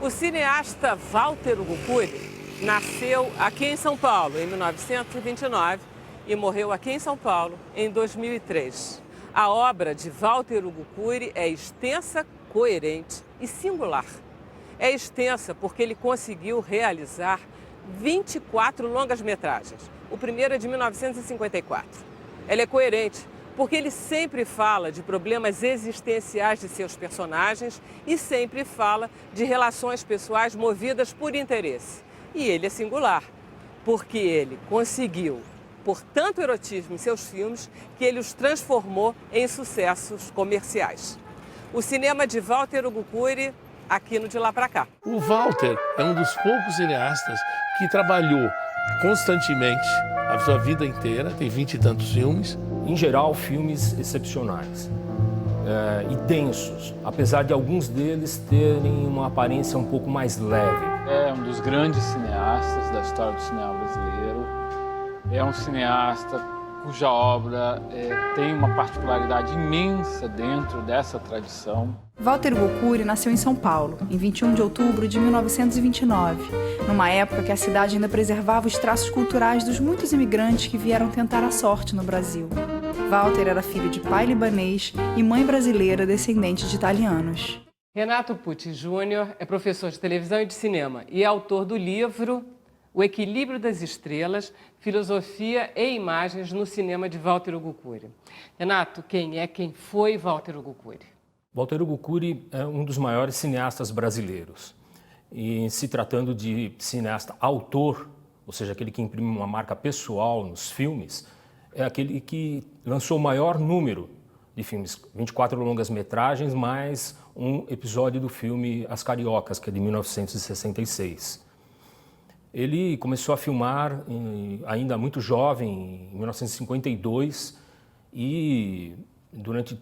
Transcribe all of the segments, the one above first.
O cineasta Walter Hugo Cury nasceu aqui em São Paulo em 1929 e morreu aqui em São Paulo em 2003. A obra de Walter Hugo Cury é extensa, coerente e singular. É extensa porque ele conseguiu realizar 24 longas-metragens. O primeiro é de 1954. Ela é coerente porque ele sempre fala de problemas existenciais de seus personagens e sempre fala de relações pessoais movidas por interesse. E ele é singular, porque ele conseguiu, por tanto erotismo em seus filmes, que ele os transformou em sucessos comerciais. O cinema de Walter Hugo Cury, aqui no De Lá Pra Cá. O Walter é um dos poucos cineastas que trabalhou constantemente a sua vida inteira, tem 20 e tantos filmes. Em geral, filmes excepcionais e densos, apesar de alguns deles terem uma aparência um pouco mais leve. É um dos grandes cineastas da história do cinema brasileiro. É um cineasta cuja obra tem uma particularidade imensa dentro dessa tradição. Walter Hugo Cury nasceu em São Paulo, em 21 de outubro de 1929, numa época que a cidade ainda preservava os traços culturais dos muitos imigrantes que vieram tentar a sorte no Brasil. Walter era filho de pai libanês e mãe brasileira descendente de italianos. Renato Pucci Júnior é professor de televisão e de cinema e é autor do livro O Equilíbrio das Estrelas, Filosofia e Imagens no Cinema de Walter Hugo Cury. Renato, quem foi Walter Hugo Cury? Walter Hugo Cury é um dos maiores cineastas brasileiros. E se tratando de cineasta autor, ou seja, aquele que imprime uma marca pessoal nos filmes, é aquele que lançou o maior número de filmes, 24 longas-metragens, mais um episódio do filme As Cariocas, que é de 1966. Ele começou a filmar ainda muito jovem, em 1952, e durante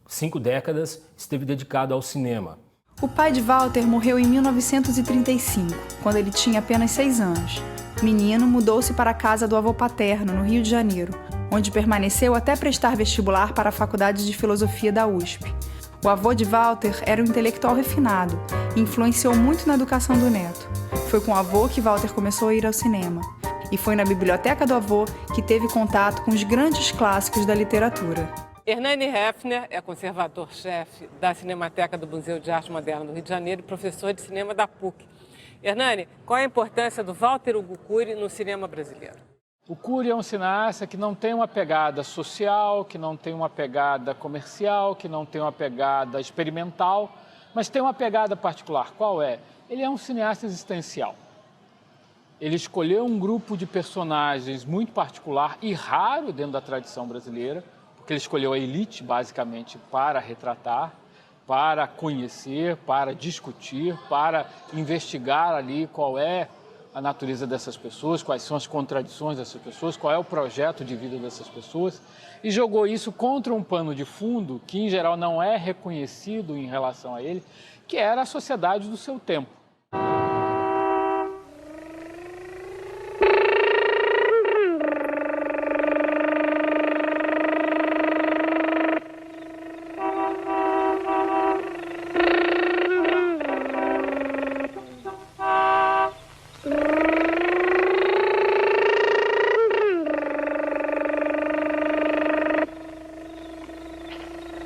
5 décadas esteve dedicado ao cinema. O pai de Walter morreu em 1935, quando ele tinha apenas 6 anos. Menino, mudou-se para a casa do avô paterno, no Rio de Janeiro, onde permaneceu até prestar vestibular para a Faculdade de Filosofia da USP. O avô de Walter era um intelectual refinado e influenciou muito na educação do neto. Foi com o avô que Walter começou a ir ao cinema. E foi na biblioteca do avô que teve contato com os grandes clássicos da literatura. Hernani Hefner é conservador-chefe da Cinemateca do Museu de Arte Moderna do Rio de Janeiro e professor de cinema da PUC. Hernani, qual é a importância do Walter Hugo Cury no cinema brasileiro? O Cury é um cineasta que não tem uma pegada social, que não tem uma pegada comercial, que não tem uma pegada experimental, mas tem uma pegada particular. Qual é? Ele é um cineasta existencial. Ele escolheu um grupo de personagens muito particular e raro dentro da tradição brasileira, porque ele escolheu a elite, basicamente, para retratar, para conhecer, para discutir, para investigar ali qual é a natureza dessas pessoas, quais são as contradições dessas pessoas, qual é o projeto de vida dessas pessoas, e jogou isso contra um pano de fundo que, em geral, não é reconhecido em relação a ele, que era a sociedade do seu tempo.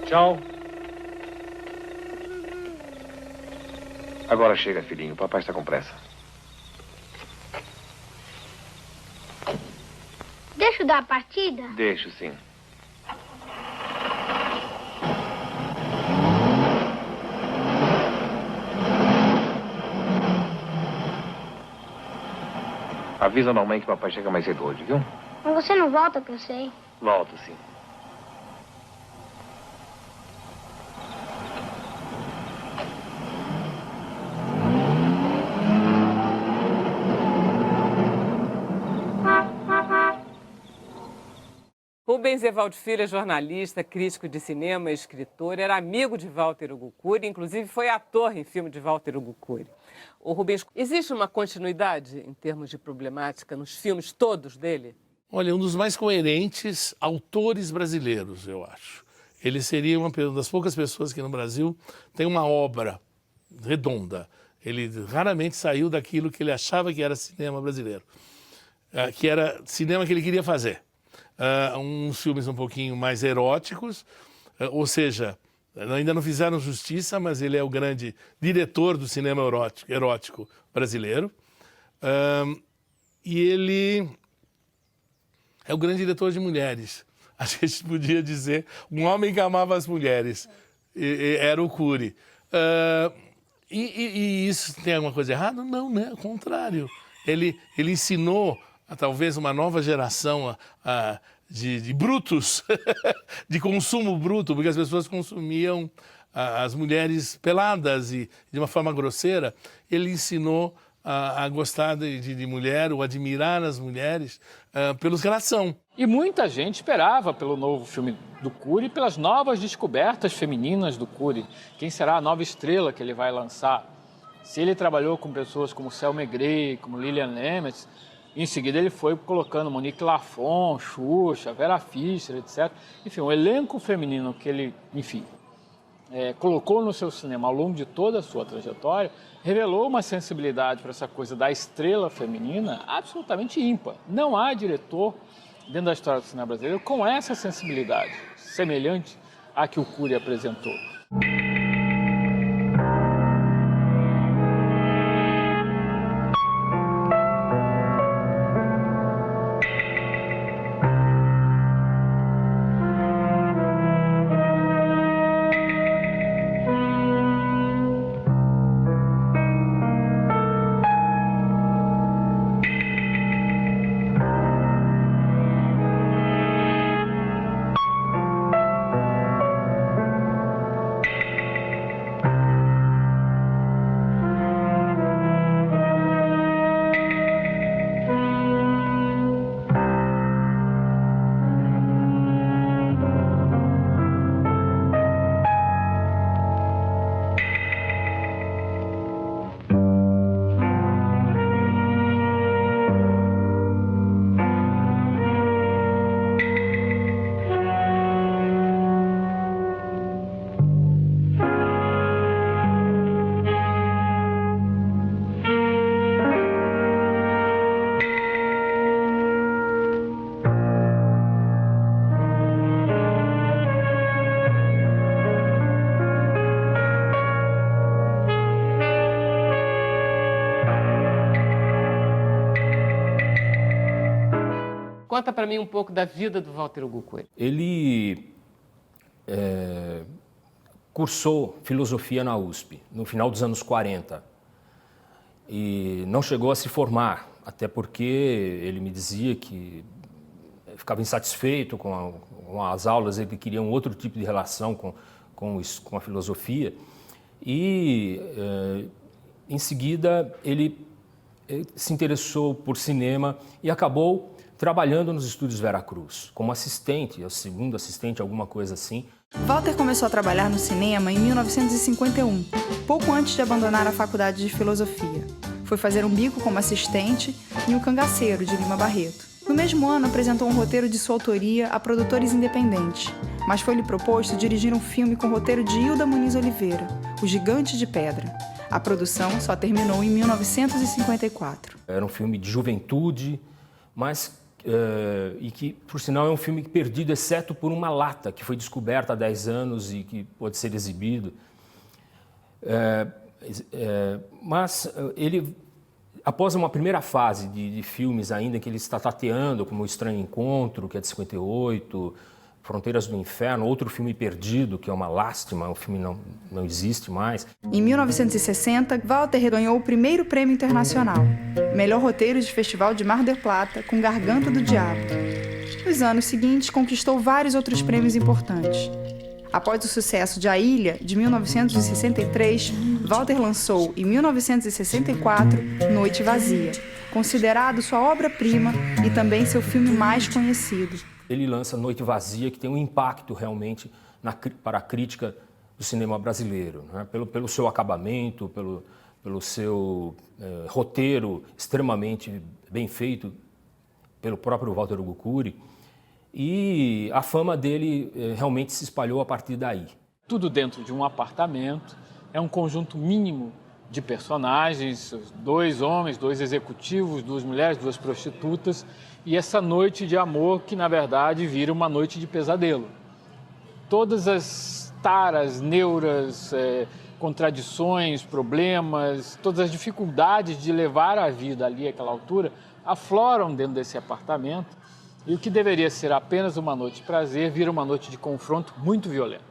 Tchau. Agora chega, filhinho. O papai está com pressa. Deixa eu dar a partida? Deixo, sim. Avisa a mamãe que o papai chega mais cedo hoje, viu? Mas você não volta, que eu sei. Volto, sim. Rubens Evaldo Filho é jornalista, crítico de cinema e escritor, era amigo de Walter Hugo Cury, inclusive foi ator em filme de Walter Hugo Cury. O Rubens, existe uma continuidade em termos de problemática nos filmes todos dele? Olha, um dos mais coerentes autores brasileiros, eu acho. Ele seria uma das poucas pessoas que no Brasil tem uma obra redonda. Ele raramente saiu daquilo que ele achava que era cinema brasileiro, que era cinema que ele queria fazer. Uns filmes um pouquinho mais eróticos, ou seja, ainda não fizeram justiça, mas ele é o grande diretor do cinema erótico brasileiro. E ele é o grande diretor de mulheres. A gente podia dizer, um homem que amava as mulheres. Era o Cury. E isso tem alguma coisa errada? Não, né? Ao contrário. Ele ensinou a talvez uma nova geração de brutos, de consumo bruto, porque as pessoas consumiam as mulheres peladas e de uma forma grosseira. Ele ensinou a gostar de mulher, ou admirar as mulheres pelos que elas são. E muita gente esperava pelo novo filme do Cury, pelas novas descobertas femininas do Cury. Quem será a nova estrela que ele vai lançar? Se ele trabalhou com pessoas como Selma Grey, como Lilian Nemetz, em seguida ele foi colocando Monique Lafon, Xuxa, Vera Fischer, etc. Enfim, um elenco feminino que ele, colocou no seu cinema ao longo de toda a sua trajetória, revelou uma sensibilidade para essa coisa da estrela feminina absolutamente ímpar. Não há diretor dentro da história do cinema brasileiro com essa sensibilidade, semelhante à que o Cury apresentou. Conta para mim um pouco da vida do Walter Hugo Cury. Ele cursou filosofia na USP no final dos anos 40 e não chegou a se formar, até porque ele me dizia que ficava insatisfeito com as aulas, ele queria um outro tipo de relação com a filosofia. E, em seguida, ele se interessou por cinema e acabou trabalhando nos estúdios Veracruz, como assistente, segundo assistente, alguma coisa assim. Walter começou a trabalhar no cinema em 1951, pouco antes de abandonar a faculdade de filosofia. Foi fazer um bico como assistente em O Cangaceiro, de Lima Barreto. No mesmo ano, apresentou um roteiro de sua autoria a produtores independentes, mas foi-lhe proposto dirigir um filme com roteiro de Hilda Muniz Oliveira, O Gigante de Pedra. A produção só terminou em 1954. Era um filme de juventude, mas e que, por sinal, é um filme perdido, exceto por uma lata que foi descoberta há 10 anos e que pode ser exibido. Mas ele, após uma primeira fase de filmes ainda que ele está tateando, como O Estranho Encontro, que é de 58, Fronteiras do Inferno, outro filme perdido, que é uma lástima, o filme não existe mais. Em 1960, Walter ganhou o primeiro prêmio internacional, melhor roteiro de Festival de Mar del Plata, com Garganta do Diabo. Nos anos seguintes, conquistou vários outros prêmios importantes. Após o sucesso de A Ilha, de 1963, Walter lançou, em 1964, Noite Vazia, considerado sua obra-prima e também seu filme mais conhecido. Ele lança Noite Vazia, que tem um impacto realmente para a crítica do cinema brasileiro, né? Pelo seu acabamento, pelo seu roteiro extremamente bem feito pelo próprio Walter Hugo Cury. E a fama dele realmente se espalhou a partir daí. Tudo dentro de um apartamento, é um conjunto mínimo de personagens, 2 homens, 2 executivos, 2 mulheres, 2 prostitutas, e essa noite de amor que, na verdade, vira uma noite de pesadelo. Todas as taras, neuras, contradições, problemas, todas as dificuldades de levar a vida ali àquela altura afloram dentro desse apartamento, e o que deveria ser apenas uma noite de prazer vira uma noite de confronto muito violento.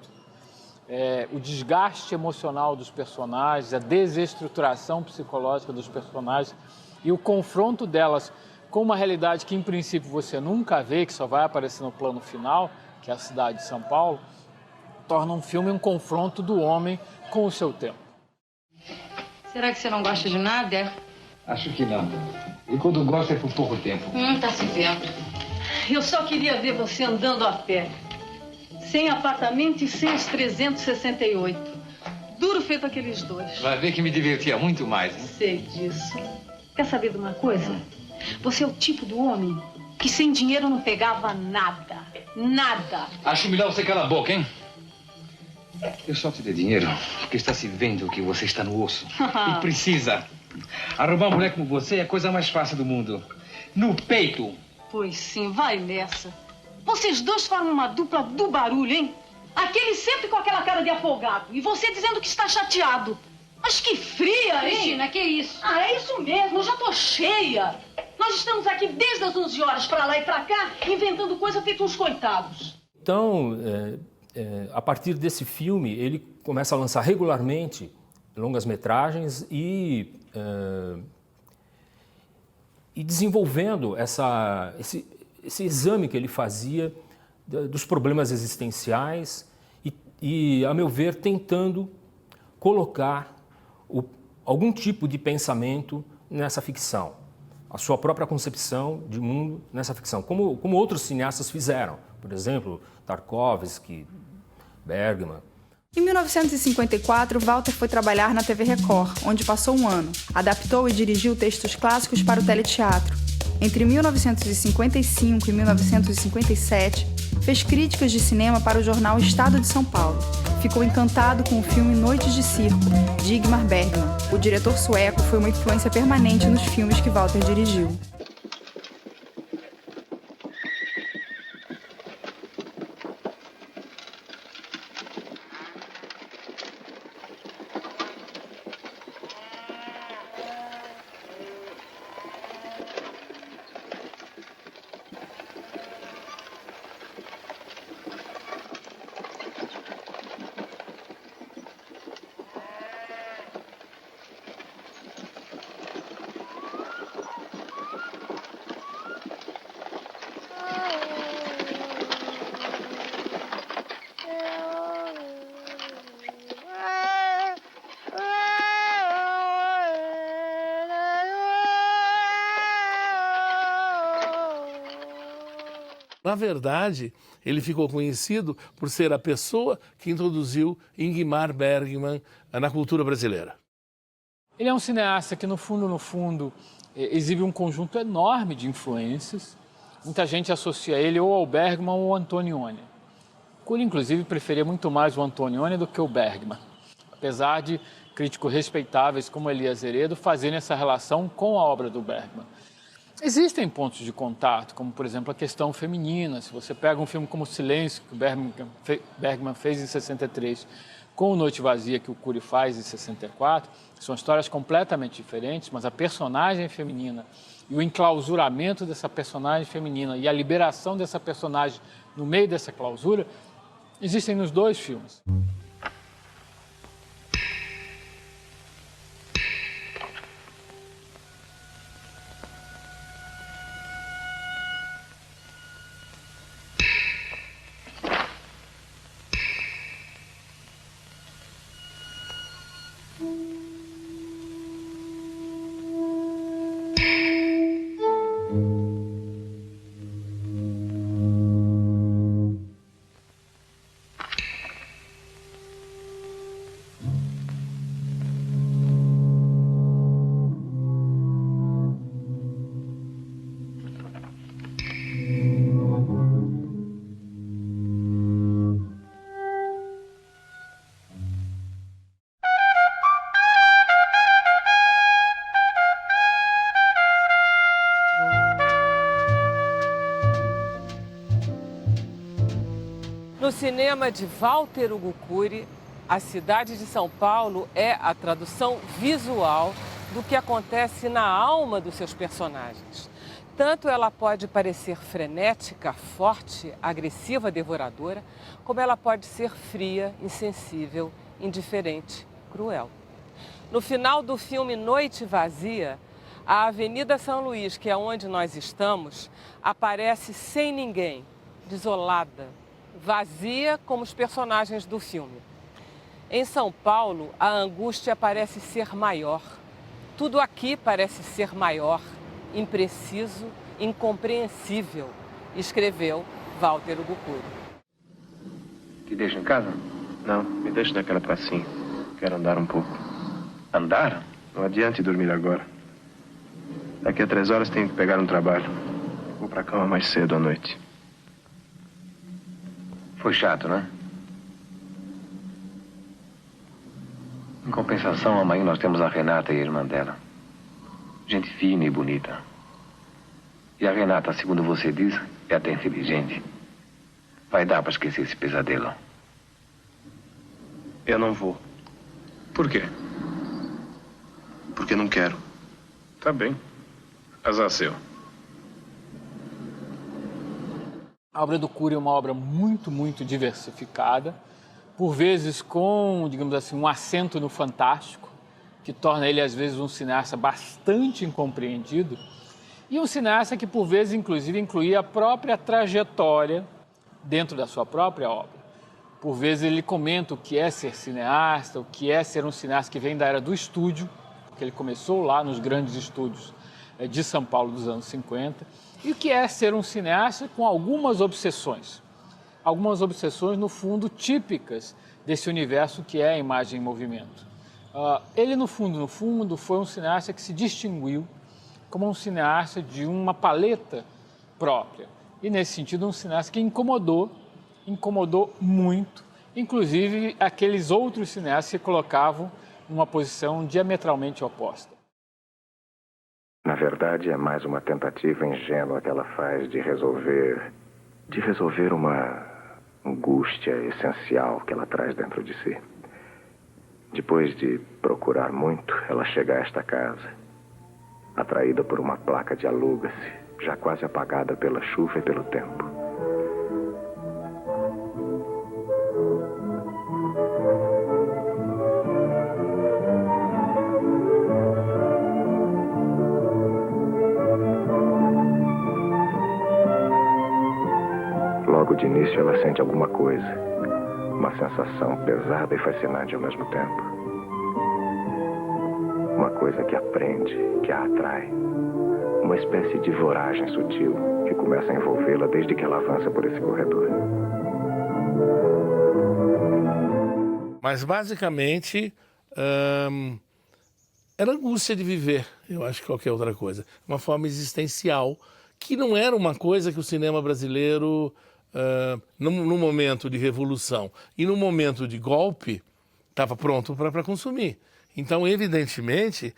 O desgaste emocional dos personagens, a desestruturação psicológica dos personagens e o confronto delas com uma realidade que, em princípio, você nunca vê, que só vai aparecer no plano final, que é a cidade de São Paulo, torna um filme um confronto do homem com o seu tempo. Será que você não gosta de nada? Acho que não. E quando gosta é por pouco tempo. Tá se vendo. Eu só queria ver você andando a pé. Sem apartamento e sem os 368. Duro feito aqueles 2. Vai ver que me divertia muito mais, hein? Sei disso. Quer saber de uma coisa? Você é o tipo do homem que sem dinheiro não pegava nada. Nada. Acho melhor você calar a boca, hein? Eu só te dei dinheiro porque está se vendo que você está no osso. E precisa. Arrumar uma mulher como você é a coisa mais fácil do mundo. No peito. Pois sim, vai nessa. Vocês 2 formam uma dupla do barulho, hein? Aquele sempre com aquela cara de afogado. E você dizendo que está chateado. Mas que fria, hein? Cristina, que isso? É isso mesmo, eu já tô cheia. Nós estamos aqui desde as 11 horas, pra lá e pra cá, inventando coisa feito uns coitados. Então, a partir desse filme, ele começa a lançar regularmente longas-metragens e desenvolvendo esse exame que ele fazia dos problemas existenciais e, a meu ver, tentando colocar algum tipo de pensamento nessa ficção, a sua própria concepção de mundo nessa ficção, como outros cineastas fizeram, por exemplo, Tarkovsky, Bergman. Em 1954, Walter foi trabalhar na TV Record, onde passou um ano. Adaptou e dirigiu textos clássicos para o teleteatro. Entre 1955 e 1957, fez críticas de cinema para o jornal Estado de São Paulo. Ficou encantado com o filme Noites de Circo, de Ingmar Bergman. O diretor sueco foi uma influência permanente nos filmes que Walter dirigiu. Na verdade, ele ficou conhecido por ser a pessoa que introduziu Ingmar Bergman na cultura brasileira. Ele é um cineasta que, no fundo, exibe um conjunto enorme de influências. Muita gente associa ele ou ao Bergman ou ao Antonioni. Cury, inclusive, preferia muito mais o Antonioni do que o Bergman, apesar de críticos respeitáveis como Elias Heredo fazerem essa relação com a obra do Bergman. Existem pontos de contato, como, por exemplo, a questão feminina. Se você pega um filme como Silêncio, que o Bergman fez em 63, com o Noite Vazia, que o Cury faz em 64, são histórias completamente diferentes, mas a personagem feminina e o enclausuramento dessa personagem feminina e a liberação dessa personagem no meio dessa clausura existem nos 2 filmes. No cinema de Walter Hugo Cury, a cidade de São Paulo é a tradução visual do que acontece na alma dos seus personagens. Tanto ela pode parecer frenética, forte, agressiva, devoradora, como ela pode ser fria, insensível, indiferente, cruel. No final do filme Noite Vazia, a Avenida São Luís, que é onde nós estamos, aparece sem ninguém, desolada, vazia como os personagens do filme. Em São Paulo, a angústia parece ser maior. Tudo aqui parece ser maior, impreciso, incompreensível, escreveu Walter Hugo Cury. Te deixo em casa? Não, me deixa naquela pracinha. Quero andar um pouco. Andar? Não adianta dormir agora. Daqui a 3 horas tenho que pegar um trabalho. Vou pra cama mais cedo à noite. Foi chato, né? Em compensação, amanhã nós temos a Renata e a irmã dela. Gente fina e bonita. E a Renata, segundo você diz, é até inteligente. Vai dar para esquecer esse pesadelo. Eu não vou. Por quê? Porque não quero. Tá bem. Azar seu. A obra do Cury é uma obra muito diversificada, por vezes com, digamos assim, um acento no fantástico, que torna ele, às vezes, um cineasta bastante incompreendido, e um cineasta que, por vezes, inclusive, incluía a própria trajetória dentro da sua própria obra. Por vezes ele comenta o que é ser cineasta, o que é ser um cineasta que vem da era do estúdio, porque ele começou lá nos grandes estúdios de São Paulo dos anos 50, e o que é ser um cineasta com algumas obsessões. Algumas obsessões, no fundo, típicas desse universo que é a imagem em movimento. Ele, no fundo, foi um cineasta que se distinguiu como um cineasta de uma paleta própria. E, nesse sentido, um cineasta que incomodou muito, inclusive aqueles outros cineastas que colocavam numa posição diametralmente oposta. Na verdade, é mais uma tentativa ingênua que ela faz de resolver uma angústia essencial que ela traz dentro de si. Depois de procurar muito, ela chega a esta casa, atraída por uma placa de aluga-se, já quase apagada pela chuva e pelo tempo. Logo de início ela sente alguma coisa, uma sensação pesada e fascinante ao mesmo tempo. Uma coisa que aprende, que a atrai. Uma espécie de voragem sutil que começa a envolvê-la desde que ela avança por esse corredor. Mas basicamente era angústia de viver, eu acho que qualquer outra coisa. Uma forma existencial que não era uma coisa que o cinema brasileiro, no momento de revolução e no momento de golpe, estava pronto para consumir. Então, evidentemente,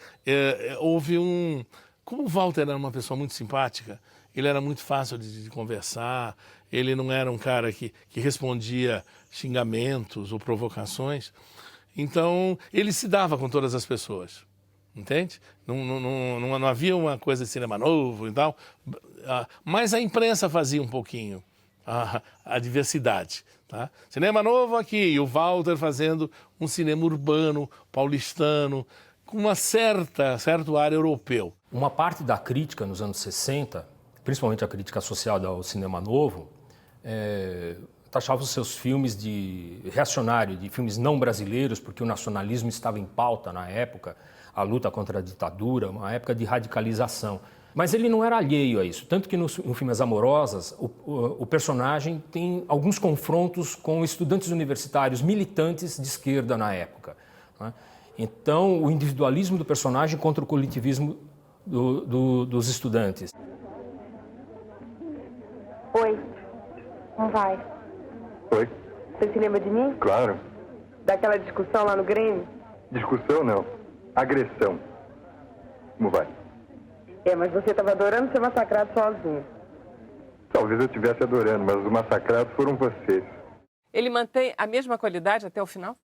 houve um... Como o Walter era uma pessoa muito simpática, ele era muito fácil de conversar, ele não era um cara que respondia xingamentos ou provocações. Então, ele se dava com todas as pessoas, entende? Não havia uma coisa de cinema novo e tal, mas a imprensa fazia um pouquinho a diversidade. Tá? Cinema novo aqui, e o Walter fazendo um cinema urbano, paulistano, com uma certo ar europeu. Uma parte da crítica nos anos 60, principalmente a crítica associada ao cinema novo, taxava os seus filmes de reacionário, de filmes não brasileiros, porque o nacionalismo estava em pauta na época, a luta contra a ditadura, uma época de radicalização. Mas ele não era alheio a isso, tanto que no filme As Amorosas, o personagem tem alguns confrontos com estudantes universitários, militantes de esquerda na época. Né? Então, o individualismo do personagem contra o coletivismo dos estudantes. Oi, como vai? Oi. Você se lembra de mim? Claro. Daquela discussão lá no Grêmio? Discussão não, agressão. Como vai? Mas você estava adorando ser massacrado sozinho. Talvez eu estivesse adorando, mas os massacrados foram vocês. Ele mantém a mesma qualidade até o final?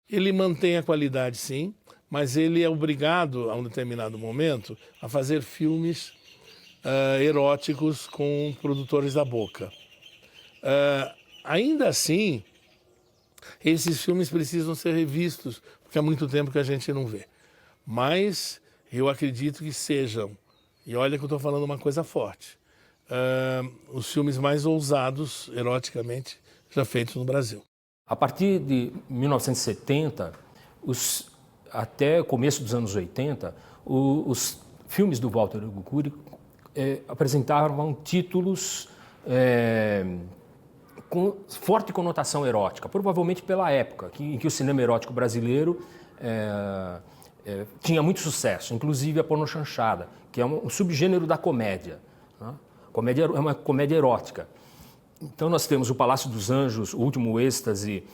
Ele mantém a qualidade, sim, mas ele é obrigado, a um determinado momento, a fazer filmes eróticos com produtores da boca. Ainda assim, esses filmes precisam ser revistos, porque há muito tempo que a gente não vê. Mas eu acredito que sejam, e olha que eu estou falando uma coisa forte, os filmes mais ousados, eroticamente, já feitos no Brasil. A partir de 1970, até o começo dos anos 80, os filmes do Walter Hugo Cury apresentavam títulos com forte conotação erótica, provavelmente pela época em que o cinema erótico brasileiro tinha muito sucesso, inclusive a pornochanchada, que é um subgênero da comédia. Né? Comédia é uma comédia erótica. Então nós temos o Palácio dos Anjos, O Último Êxtase,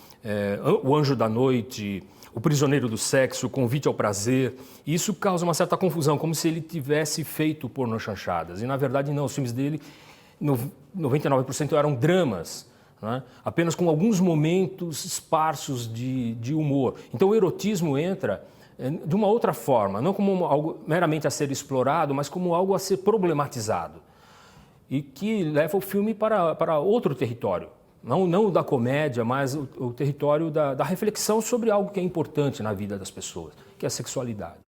O Anjo da Noite, O Prisioneiro do Sexo, O Convite ao Prazer. E isso causa uma certa confusão, como se ele tivesse feito pornochanchadas. E na verdade não, os filmes dele, 99% eram dramas, né? Apenas com alguns momentos esparsos de humor. Então o erotismo entra de uma outra forma, não como algo meramente a ser explorado, mas como algo a ser problematizado. E que leva o filme para outro território, não o da comédia, mas o território da reflexão sobre algo que é importante na vida das pessoas, que é a sexualidade.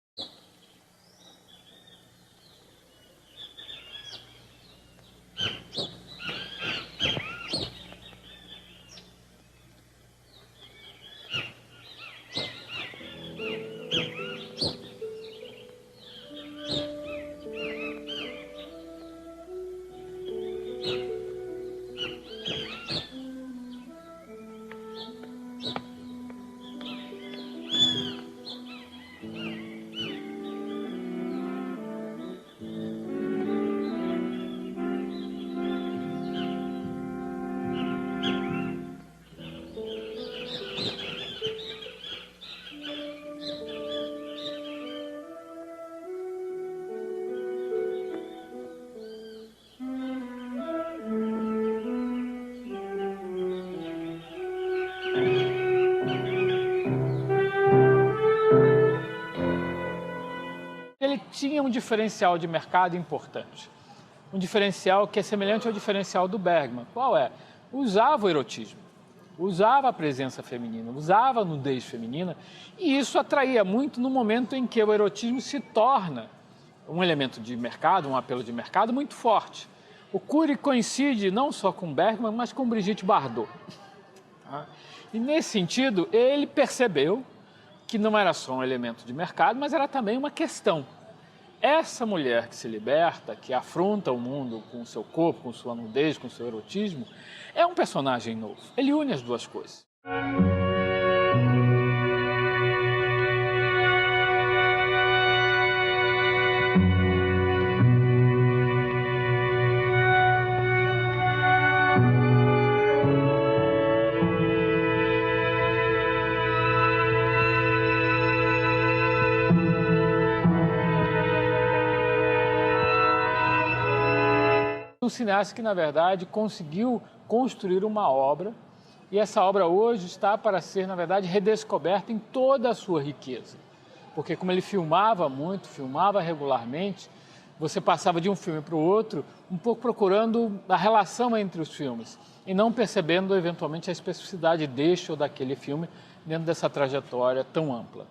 Ele tinha um diferencial de mercado importante. Um diferencial que é semelhante ao diferencial do Bergman. Qual é? Usava o erotismo, usava a presença feminina, usava a nudez feminina, e isso atraía muito no momento em que o erotismo se torna um elemento de mercado, um apelo de mercado muito forte. O Cury coincide não só com Bergman, mas com Brigitte Bardot. E nesse sentido, ele percebeu que não era só um elemento de mercado, mas era também uma questão. Essa mulher que se liberta, que afronta o mundo com o seu corpo, com sua nudez, com o seu erotismo, é um personagem novo. Ele une as duas coisas. Um cineasta que, na verdade, conseguiu construir uma obra, e essa obra hoje está para ser, na verdade, redescoberta em toda a sua riqueza. Porque como ele filmava muito, filmava regularmente, você passava de um filme para o outro, um pouco procurando a relação entre os filmes, e não percebendo, eventualmente, a especificidade deste ou daquele filme dentro dessa trajetória tão ampla.